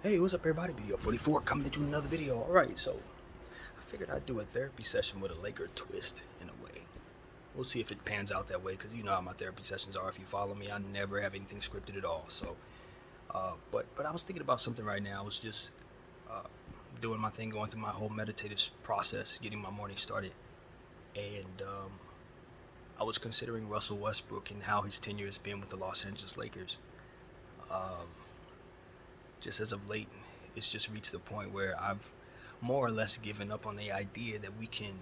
Hey, what's up everybody? BDF 44 coming at you with another video. Alright, so I figured I'd do a therapy session with a Laker twist in a way. We'll see if it pans out that way, because you know how my therapy sessions are. If you follow me, I never have anything scripted at all. So, but I was thinking about something right now. I was just uh, doing my thing, going through my whole meditative process, getting my morning started. And I was considering Russell Westbrook and how his tenure has been with the Los Angeles Lakers. Um, just as of late, it's just reached the point where I've more or less given up on the idea that we can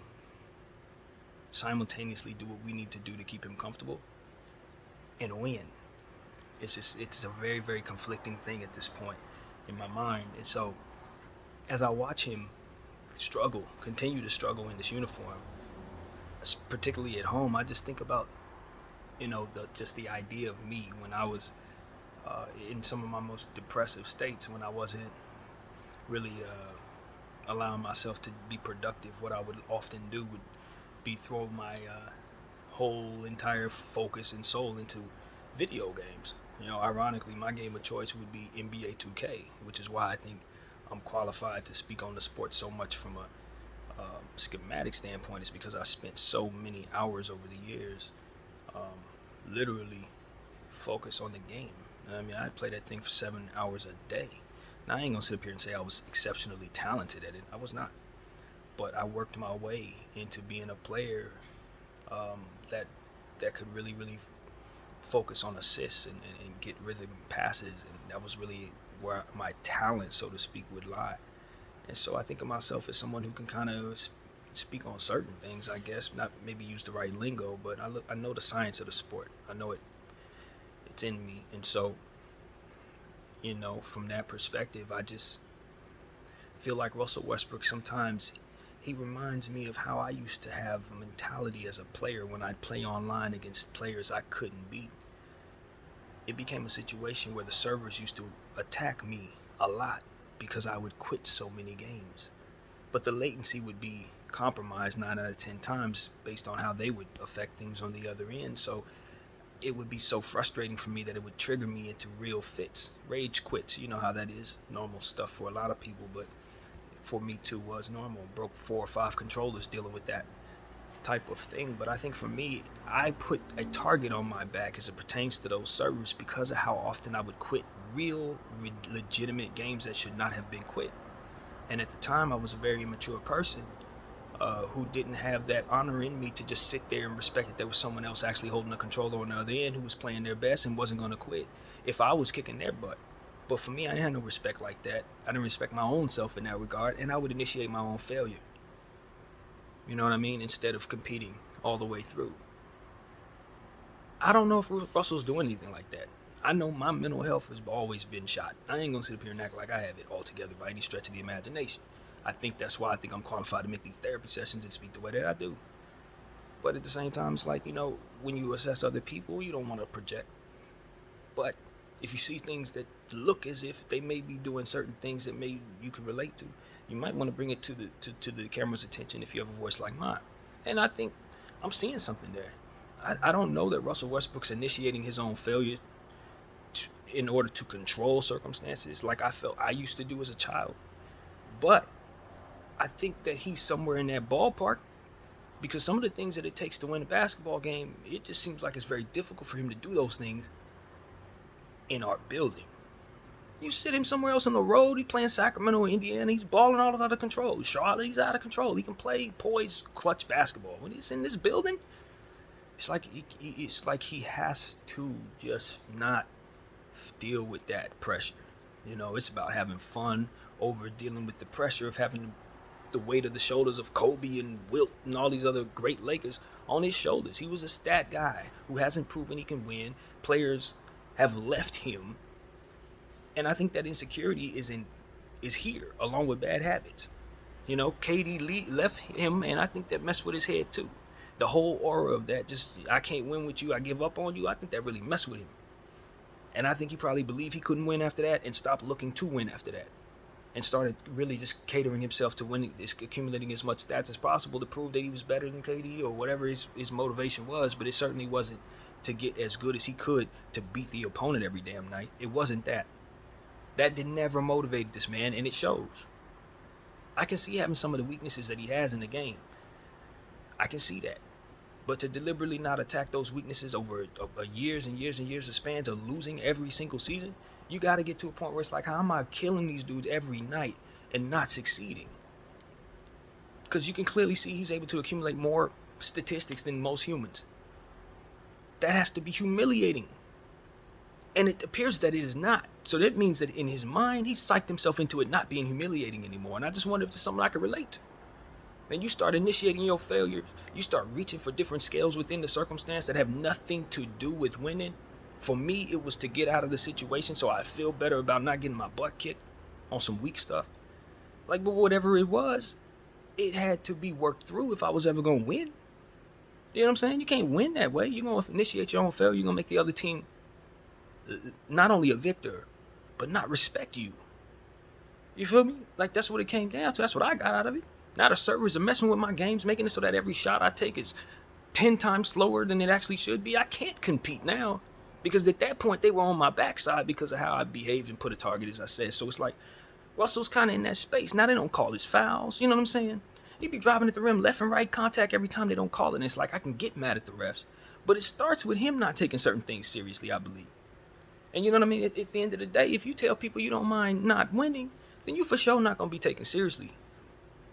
simultaneously do what we need to do to keep him comfortable and win. It's a very, very conflicting thing at this point in my mind. And so as I watch him continue to struggle in this uniform, particularly at home, I just think about, the idea of me when I was in some of my most depressive states, when I wasn't really allowing myself to be productive. What I would often do would be throw my whole entire focus and soul into video games. Ironically, my game of choice would be NBA 2K, which is why I think I'm qualified to speak on the sport so much from schematic standpoint. Is because I spent so many hours over the years, literally focused on the game. I mean, I played that thing for 7 hours a day. Now, I ain't gonna sit up here and say I was exceptionally talented at it. I was not. But I worked my way into being a player um, that could really, really focus on assists and get rhythm passes. And that was really where my talent, so to speak, would lie. And so I think of myself as someone who can kind of speak on certain things, I guess. Not maybe use the right lingo, but I know the science of the sport. I know it's in me. And so, from that perspective, I just feel like Russell Westbrook sometimes he reminds me of how I used to have a mentality as a player when I'd play online against players I couldn't beat. It became a situation where the servers used to attack me a lot because I would quit so many games. But the latency would be compromised 9 out of 10 times based on how they would affect things on the other end. So it would be so frustrating for me that it would trigger me into real fits, rage quits. You know how that is, normal stuff for a lot of people, but for me too was normal. Broke 4 or 5 controllers dealing with that type of thing. But I think for me, I put a target on my back as it pertains to those servers because of how often I would quit real, legitimate games that should not have been quit. And at the time, I was a very immature person who didn't have that honor in me to just sit there and respect that there was someone else actually holding a controller on the other end who was playing their best and wasn't going to quit if I was kicking their butt. But for me, I didn't have no respect like that. I didn't respect my own self in that regard, and I would initiate my own failure. You know what I mean? Instead of competing all the way through. I don't know if Russell's doing anything like that. I know my mental health has always been shot. I ain't gonna sit up here and act like I have it all together by any stretch of the imagination. I think that's why I think I'm qualified to make these therapy sessions and speak the way that I do. But at the same time, it's like, when you assess other people, you don't want to project. But if you see things that look as if they may be doing certain things that you can relate to, you might want to bring it to the camera's attention if you have a voice like mine. And I think I'm seeing something there. I don't know that Russell Westbrook's initiating his own failure in order to control circumstances like I felt I used to do as a child. But I think that he's somewhere in that ballpark because some of the things that it takes to win a basketball game, it just seems like it's very difficult for him to do those things in our building. You sit him somewhere else on the road, he's playing Sacramento, Indiana, he's balling all out of control. Charlotte, he's out of control. He can play poised, clutch basketball. When he's in this building, it's like he has to just not deal with that pressure. It's about having fun over dealing with the pressure of having the weight of the shoulders of Kobe and Wilt and all these other great Lakers on his shoulders. He was a stat guy who hasn't proven he can win. Players have left him, and I think that insecurity is here along with bad habits. KD left him, and I think that messed with his head too. The whole aura of that, just I can't win with you, I give up on you. I think that really messed with him, and I think he probably believed he couldn't win after that, and stopped looking to win after that, and started really just catering himself to winning, accumulating as much stats as possible to prove that he was better than KD or whatever his motivation was. But it certainly wasn't to get as good as he could to beat the opponent every damn night. It wasn't that. That never motivated this man, and it shows. I can see having some of the weaknesses that he has in the game. I can see that. But to deliberately not attack those weaknesses over years and years and years of spans of losing every single season, you got to get to a point where it's like, how am I killing these dudes every night and not succeeding? Because you can clearly see he's able to accumulate more statistics than most humans. That has to be humiliating. And it appears that it is not. So that means that in his mind, he psyched himself into it not being humiliating anymore. And I just wonder if there's something I can relate to. And you start initiating your failures. You start reaching for different scales within the circumstance that have nothing to do with winning. For me, it was to get out of the situation so I feel better about not getting my butt kicked on some weak stuff. Like, but whatever it was, it had to be worked through if I was ever going to win. You know what I'm saying? You can't win that way. You're going to initiate your own failure. You're going to make the other team not only a victor, but not respect you. You feel me? Like, that's what it came down to. That's what I got out of it. Now the servers are messing with my games, making it so that every shot I take is 10 times slower than it actually should be. I can't compete now because at that point they were on my backside because of how I behaved and put a target, as I said. So it's like, Russell's kind of in that space. Now they don't call his fouls. You know what I'm saying? He be driving at the rim left and right contact every time they don't call it. And it's like, I can get mad at the refs. But it starts with him not taking certain things seriously, I believe. And you know what I mean? At the end of the day, if you tell people you don't mind not winning, then you for sure not going to be taken seriously.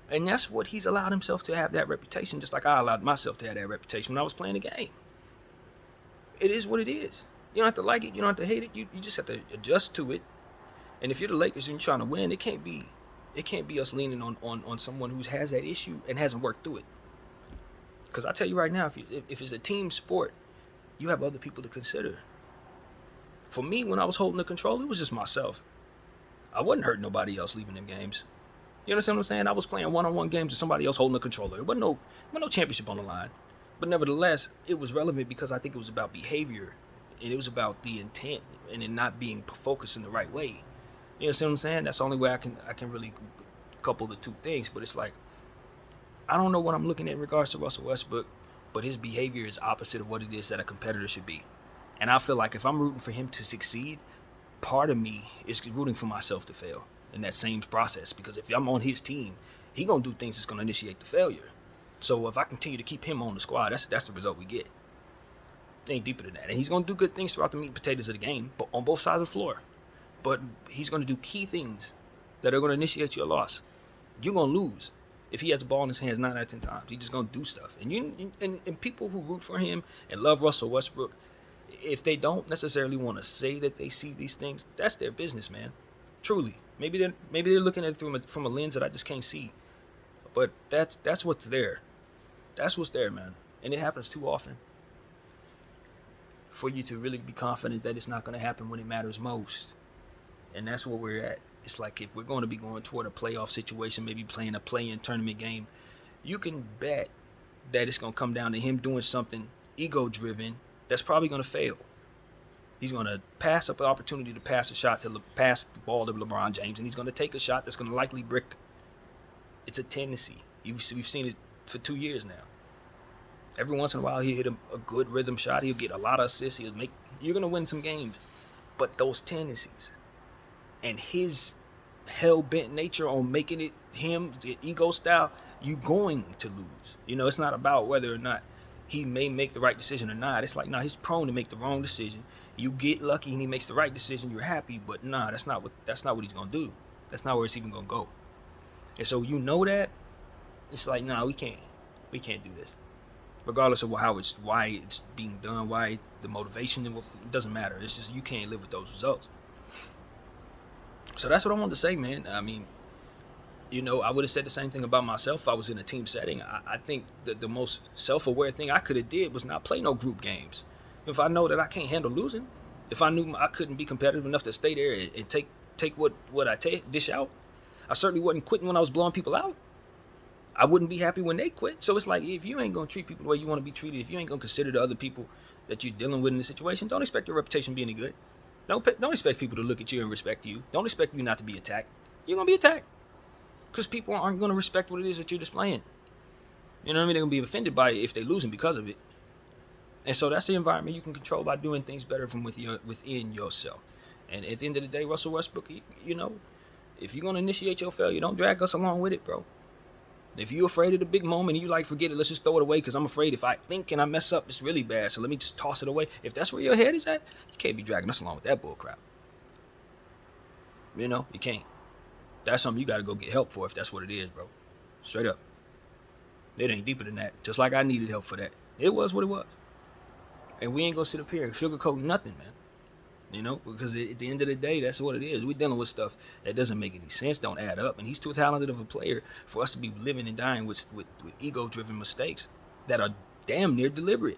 And that's what he's allowed himself to have, that reputation, just like I allowed myself to have that reputation when I was playing the game. It is what it is. You don't have to like it. You don't have to hate it. You just have to adjust to it. And if you're the Lakers and you're trying to win, it can't be us leaning on someone who has that issue and hasn't worked through it. Because I tell you right now, if it's a team sport, you have other people to consider. For me, when I was holding the control, it was just myself. I wasn't hurting nobody else leaving them games. You understand what I'm saying? I was playing one-on-one games with somebody else holding the controller. It wasn't no championship on the line. But nevertheless, it was relevant because I think it was about behavior. And it was about the intent and it not being focused in the right way. You understand what I'm saying? That's the only way I can really couple the two things. But it's like, I don't know what I'm looking at in regards to Russell Westbrook, but his behavior is opposite of what it is that a competitor should be. And I feel like if I'm rooting for him to succeed, part of me is rooting for myself to fail in that same process, because if I'm on his team, he gonna do things that's gonna initiate the failure. So if I continue to keep him on the squad, that's the result we get. It ain't deeper than that. And he's gonna do good things throughout the meat and potatoes of the game, but on both sides of the floor. But he's gonna do key things that are gonna initiate your loss. You're gonna lose if he has the ball in his hands 9 out of 10 times. He's just gonna do stuff. And people who root for him and love Russell Westbrook, if they don't necessarily want to say that they see these things, that's their business, man. Truly. Maybe they're looking at it from a lens that I just can't see. But that's what's there. That's what's there, man. And it happens too often for you to really be confident that it's not going to happen when it matters most. And that's where we're at. It's like if we're going to be going toward a playoff situation, maybe playing a play-in tournament game, you can bet that it's going to come down to him doing something ego-driven that's probably going to fail. He's going to pass up an opportunity to pass a shot to pass the ball to LeBron James, and he's going to take a shot that's going to likely brick. It's a tendency. We've seen it for 2 years now. Every once in a while, he'll hit a good rhythm shot. He'll get a lot of assists. You're going to win some games. But those tendencies and his hell-bent nature on making it him, the ego style, you're going to lose. You know, it's not about whether or not he may make the right decision or not. It's like, nah, he's prone to make the wrong decision. You get lucky and he makes the right decision, you're happy, but nah, that's not what he's gonna do. That's not where it's even gonna go. And so you know that, it's like, nah, we can't do this. Regardless of why it's being done, why the motivation, it doesn't matter. It's just you can't live with those results. So that's what I wanted to say, man. I mean, you know, I would have said the same thing about myself if I was in a team setting. I think that the most self-aware thing I could have did was not play no group games. If I know that I can't handle losing, if I knew I couldn't be competitive enough to stay there and take what I dish out, I certainly wasn't quitting when I was blowing people out. I wouldn't be happy when they quit. So it's like, if you ain't going to treat people the way you want to be treated, if you ain't going to consider the other people that you're dealing with in the situation, don't expect your reputation to be any good. Don't expect people to look at you and respect you. Don't expect you not to be attacked. You're going to be attacked. Because people aren't going to respect what it is that you're displaying. You know what I mean? They're going to be offended by it if they're losing because of it. And so that's the environment you can control by doing things better from within yourself. And at the end of the day, Russell Westbrook, you know, if you're going to initiate your failure, don't drag us along with it, bro. If you're afraid of the big moment and you like, forget it, let's just throw it away because I'm afraid if I think and I mess up, it's really bad, so let me just toss it away. If that's where your head is at, you can't be dragging us along with that bull crap. You know, you can't. That's something you got to go get help for if that's what it is, bro. Straight up. It ain't deeper than that. Just like I needed help for that. It was what it was. And we ain't going to sit up here and sugarcoat nothing, man. You know, because at the end of the day, that's what it is. We're dealing with stuff that doesn't make any sense, don't add up. And he's too talented of a player for us to be living and dying with ego-driven mistakes that are damn near deliberate,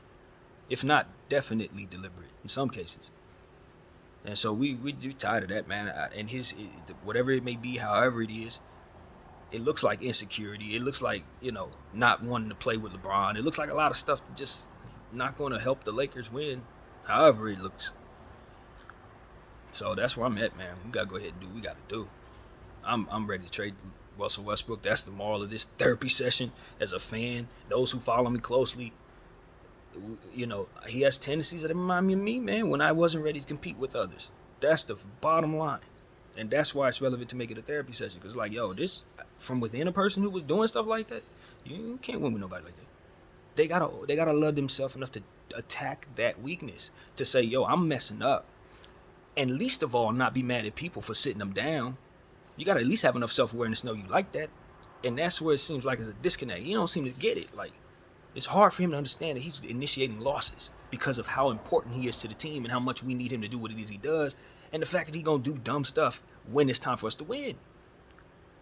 if not definitely deliberate in some cases. And so we tired of that, man. And whatever it may be, however it is, it looks like insecurity. It looks like, you know, not wanting to play with LeBron. It looks like a lot of stuff that just not going to help the Lakers win, however it looks. So that's where I'm at, man. We got to go ahead and do what we got to do. I'm ready to trade Russell Westbrook. That's the moral of this therapy session as a fan. Those who follow me closely, you know, he has tendencies that remind me of me, man, when I wasn't ready to compete with others. That's the bottom line. And that's why it's relevant to make it a therapy session. Because, like, yo, this, from within a person who was doing stuff like that, you can't win with nobody like that. They gotta love themselves enough to attack that weakness. To say, yo, I'm messing up. And least of all, not be mad at people for sitting them down. You got to at least have enough self-awareness to know you like that. And that's where it seems like there's a disconnect. You don't seem to get it. Like, it's hard for him to understand that he's initiating losses because of how important he is to the team and how much we need him to do what it is he does. And the fact that he's going to do dumb stuff when it's time for us to win.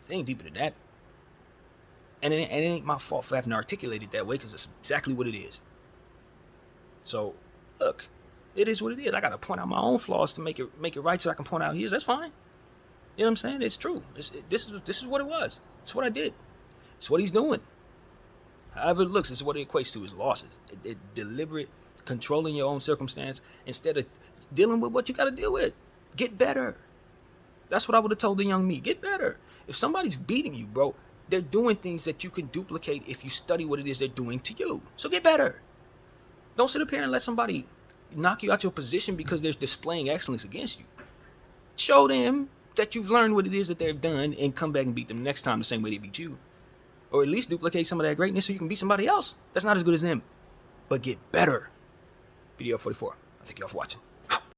It ain't deeper than that. And it ain't my fault for having to articulate it that way because it's exactly what it is. So, look. It is what it is. I got to point out my own flaws to make it right so I can point out his. That's fine. You know what I'm saying? It's true. This is what it was. It's what I did. It's what he's doing. However it looks, it's what it equates to is losses. Deliberate controlling your own circumstance instead of dealing with what you got to deal with. Get better. That's what I would have told the young me. Get better. If somebody's beating you, bro, they're doing things that you can duplicate if you study what it is they're doing to you. So get better. Don't sit up here and let somebody knock you out your position because they're displaying excellence against you. Show them that you've learned what it is that they've done and come back and beat them next time the same way they beat you. Or at least duplicate some of that greatness so you can beat somebody else that's not as good as them. But get better. BDF 44. I thank y'all for watching.